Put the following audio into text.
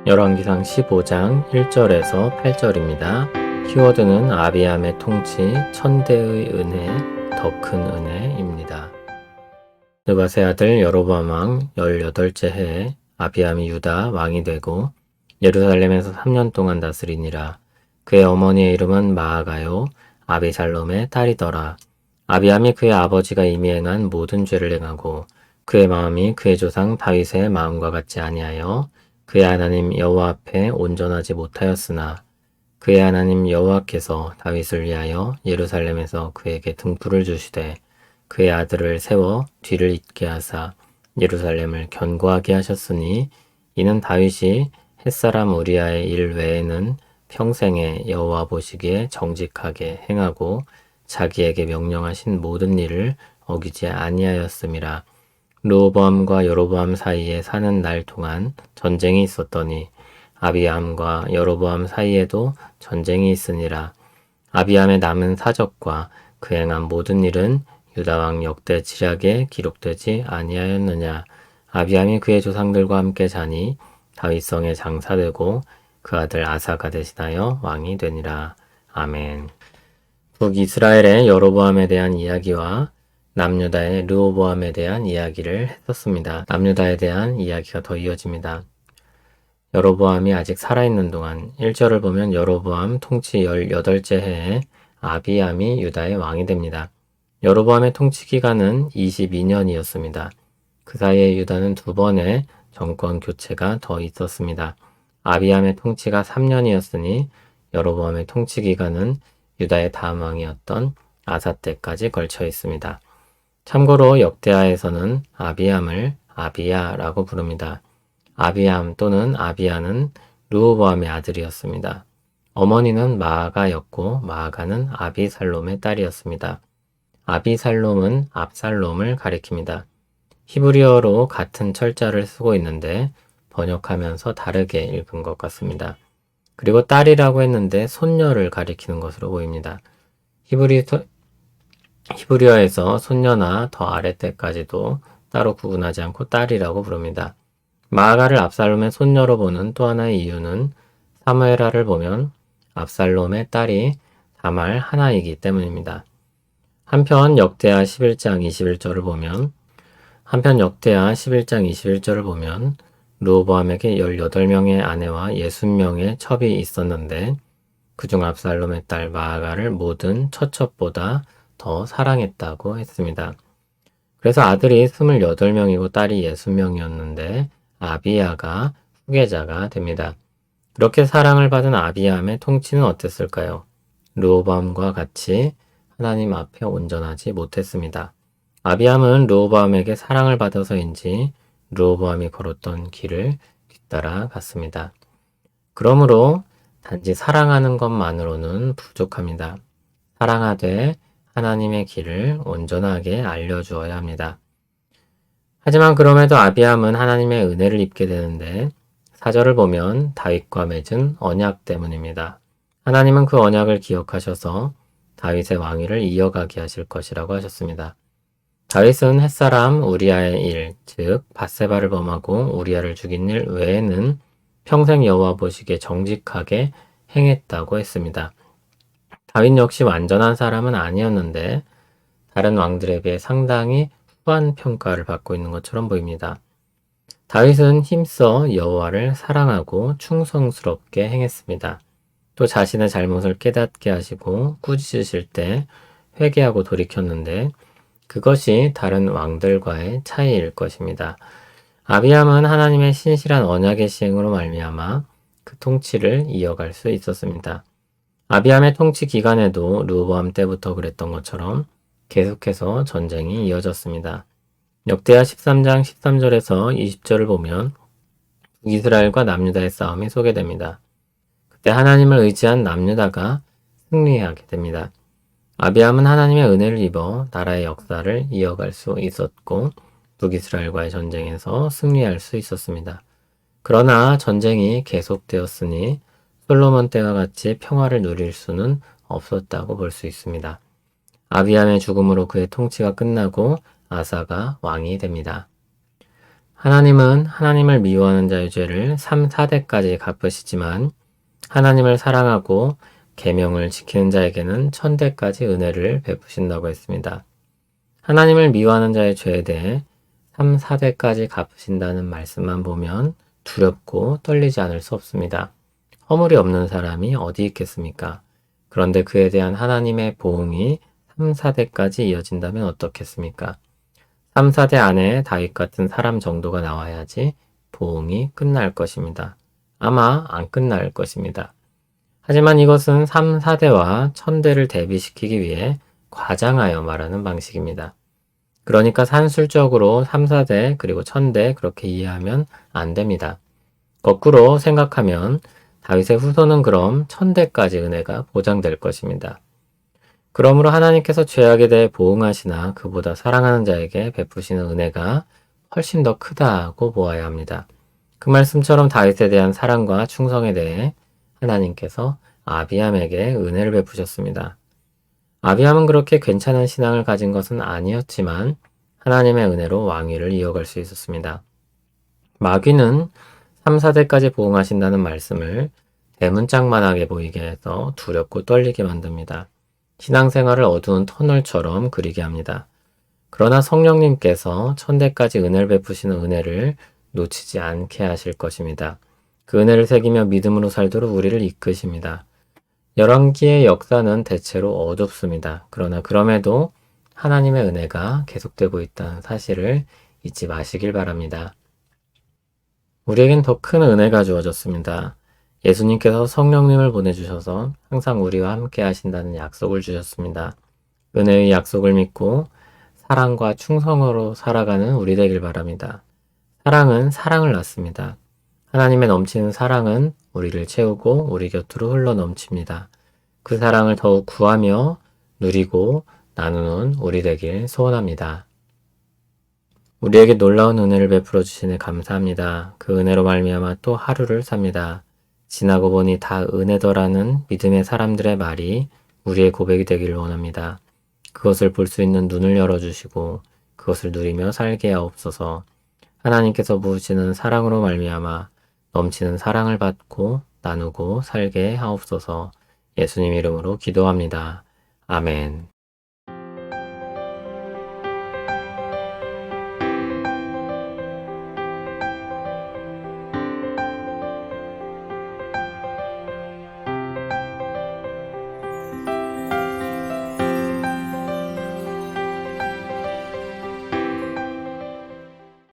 열왕기상 15장 1절에서 8절입니다. 키워드는 아비암의 통치, 천대의 은혜, 더 큰 은혜입니다. 느밧의 아들 여로보암 왕 18째 해에 아비암이 유다 왕이 되고 예루살렘에서 3년 동안 다스리니라. 그의 어머니의 이름은 마아가요 아비살롬의 딸이더라. 아비암이 그의 아버지가 이미 행한 모든 죄를 행하고 그의 마음이 그의 조상 다윗의 마음과 같지 아니하여 그의 하나님 여호와 앞에 온전하지 못하였으나 그의 하나님 여호와께서 다윗을 위하여 예루살렘에서 그에게 등불을 주시되 그의 아들을 세워 뒤를 잇게 하사 예루살렘을 견고하게 하셨으니 이는 다윗이 햇사람 우리아의 일 외에는 평생에 여호와 보시기에 정직하게 행하고 자기에게 명령하신 모든 일을 어기지 아니하였음이라. 르호보암과 여로보암 사이에 사는 날 동안 전쟁이 있었더니 아비암과 여로보암 사이에도 전쟁이 있으니라. 아비암의 남은 사적과 그 행한 모든 일은 유다왕 역대 지략에 기록되지 아니하였느냐. 아비암이 그의 조상들과 함께 자니 다윗성에 장사되고 그 아들 아사가 대신하여 왕이 되니라. 아멘. 북이스라엘의 여로보암에 대한 이야기와 남유다의 르호보암에 대한 이야기를 했었습니다. 남유다에 대한 이야기가 더 이어집니다. 여로보암이 아직 살아있는 동안 1절을 보면 여로보암 통치 18째 해에 아비암이 유다의 왕이 됩니다. 여로보암의 통치 기간은 22년이었습니다. 그 사이에 유다는 2번의 정권 교체가 더 있었습니다. 아비암의 통치가 3년이었으니 여로보암의 통치 기간은 유다의 다음 왕이었던 아사 때까지 걸쳐 있습니다. 참고로 역대하에서는 아비암을 아비야라고 부릅니다. 아비암 또는 아비야는 르호보암의 아들이었습니다. 어머니는 마아가였고 마아가는 아비살롬의 딸이었습니다. 아비살롬은 압살롬을 가리킵니다. 히브리어로 같은 철자를 쓰고 있는데 번역하면서 다르게 읽은 것 같습니다. 그리고 딸이라고 했는데 손녀를 가리키는 것으로 보입니다. 히브리어에서 손녀나 더 아래 때까지도 따로 구분하지 않고 딸이라고 부릅니다. 마아가를 압살롬의 손녀로 보는 또 하나의 이유는 사무엘하를 보면 압살롬의 딸이 다말 하나이기 때문입니다. 한편 역대하 11장 21절을 보면 르호보암에게 18명의 아내와 60명의 첩이 있었는데 그중 압살롬의 딸 마아가를 모든 처첩보다 더 사랑했다고 했습니다. 그래서 아들이 28명이고 딸이 60명이었는데 아비야가 후계자가 됩니다. 그렇게 사랑을 받은 아비암의 통치는 어땠을까요? 르호보암과 같이 하나님 앞에 온전하지 못했습니다. 아비암은 르호보암에게 사랑을 받아서인지 르호보암이 걸었던 길을 뒤따라 갔습니다. 그러므로 단지 사랑하는 것만으로는 부족합니다. 사랑하되 하나님의 길을 온전하게 알려주어야 합니다. 하지만 그럼에도 아비암은 하나님의 은혜를 입게 되는데 4절을 보면 다윗과 맺은 언약 때문입니다. 하나님은 그 언약을 기억하셔서 다윗의 왕위를 이어가게 하실 것이라고 하셨습니다. 다윗은 햇사람 우리아의 일, 즉 밧세바를 범하고 우리아를 죽인 일 외에는 평생 여호와 보시기에 정직하게 행했다고 했습니다. 다윗 역시 완전한 사람은 아니었는데 다른 왕들에 비해 상당히 후한 평가를 받고 있는 것처럼 보입니다. 다윗은 힘써 여호와를 사랑하고 충성스럽게 행했습니다. 또 자신의 잘못을 깨닫게 하시고 꾸짖으실 때 회개하고 돌이켰는데 그것이 다른 왕들과의 차이일 것입니다. 아비암은 하나님의 신실한 언약의 시행으로 말미암아 그 통치를 이어갈 수 있었습니다. 아비암의 통치 기간에도 르호보암 때부터 그랬던 것처럼 계속해서 전쟁이 이어졌습니다. 역대하 13장 13절에서 20절을 보면 북이스라엘과 남유다의 싸움이 소개됩니다. 그때 하나님을 의지한 남유다가 승리하게 됩니다. 아비암은 하나님의 은혜를 입어 나라의 역사를 이어갈 수 있었고 북이스라엘과의 전쟁에서 승리할 수 있었습니다. 그러나 전쟁이 계속되었으니 솔로몬 때와 같이 평화를 누릴 수는 없었다고 볼 수 있습니다. 아비암의 죽음으로 그의 통치가 끝나고 아사가 왕이 됩니다. 하나님은 하나님을 미워하는 자의 죄를 3, 4대까지 갚으시지만 하나님을 사랑하고 계명을 지키는 자에게는 1000대까지 은혜를 베푸신다고 했습니다. 하나님을 미워하는 자의 죄에 대해 3, 4대까지 갚으신다는 말씀만 보면 두렵고 떨리지 않을 수 없습니다. 허물이 없는 사람이 어디 있겠습니까? 그런데 그에 대한 하나님의 보응이 3, 4대까지 이어진다면 어떻겠습니까? 3, 4대 안에 다윗 같은 사람 정도가 나와야지 보응이 끝날 것입니다. 아마 안 끝날 것입니다. 하지만 이것은 3, 4대와 1000대를 대비시키기 위해 과장하여 말하는 방식입니다. 그러니까 산술적으로 3, 4대 그리고 1000대 그렇게 이해하면 안 됩니다. 거꾸로 생각하면 다윗의 후손은 그럼 1000대까지 은혜가 보장될 것입니다. 그러므로 하나님께서 죄악에 대해 보응하시나 그보다 사랑하는 자에게 베푸시는 은혜가 훨씬 더 크다고 보아야 합니다. 그 말씀처럼 다윗에 대한 사랑과 충성에 대해 하나님께서 아비암에게 은혜를 베푸셨습니다. 아비암은 그렇게 괜찮은 신앙을 가진 것은 아니었지만 하나님의 은혜로 왕위를 이어갈 수 있었습니다. 마귀는 3, 4대까지 보응하신다는 말씀을 대문짝만하게 보이게 해서 두렵고 떨리게 만듭니다. 신앙생활을 어두운 터널처럼 그리게 합니다. 그러나 성령님께서 1000대까지 은혜를 베푸시는 은혜를 놓치지 않게 하실 것입니다. 그 은혜를 새기며 믿음으로 살도록 우리를 이끄십니다. 열왕기의 역사는 대체로 어둡습니다. 그러나 그럼에도 하나님의 은혜가 계속되고 있다는 사실을 잊지 마시길 바랍니다. 우리에겐 더 큰 은혜가 주어졌습니다. 예수님께서 성령님을 보내주셔서 항상 우리와 함께 하신다는 약속을 주셨습니다. 은혜의 약속을 믿고 사랑과 충성으로 살아가는 우리 되길 바랍니다. 사랑은 사랑을 낳습니다. 하나님의 넘치는 사랑은 우리를 채우고 우리 곁으로 흘러 넘칩니다. 그 사랑을 더욱 구하며 누리고 나누는 우리 되길 소원합니다. 우리에게 놀라운 은혜를 베풀어 주시니 감사합니다. 그 은혜로 말미암아 또 하루를 삽니다. 지나고 보니 다 은혜더라는 믿음의 사람들의 말이 우리의 고백이 되기를 원합니다. 그것을 볼 수 있는 눈을 열어주시고 그것을 누리며 살게 하옵소서. 하나님께서 부으시는 사랑으로 말미암아 넘치는 사랑을 받고 나누고 살게 하옵소서. 예수님 이름으로 기도합니다. 아멘.